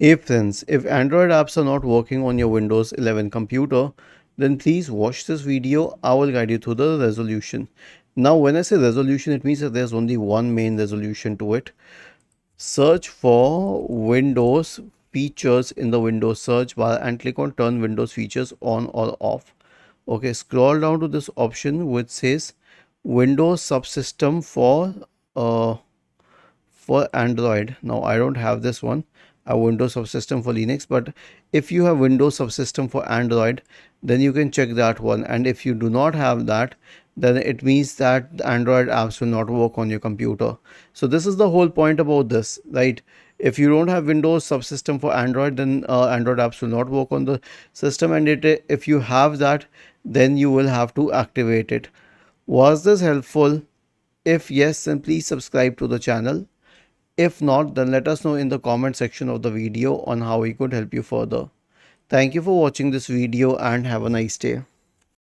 Hey friends, if Android apps are not working on your Windows 11 computer, then please watch this video. I will guide you through the resolution. Now, when I say resolution, it means that there's only one main resolution to it. Search for Windows features in the Windows search bar and click on turn Windows features on or off. Okay, scroll down to this option which says Windows subsystem uh, for Android. Now I don't have this one, a Windows subsystem for Linux, but if you have Windows subsystem for Android, then you can check that one. And if you do not have that, then it means that the Android apps will not work on your computer. So this is the whole point about this, right? If you don't have Windows subsystem for Android, then Android apps will not work on the system. And if you have that, then you will have to activate it. Was this helpful? If yes, then please subscribe to the channel. If not, then let us know in the comment section of the video on how we could help you further. Thank you for watching this video and have a nice day.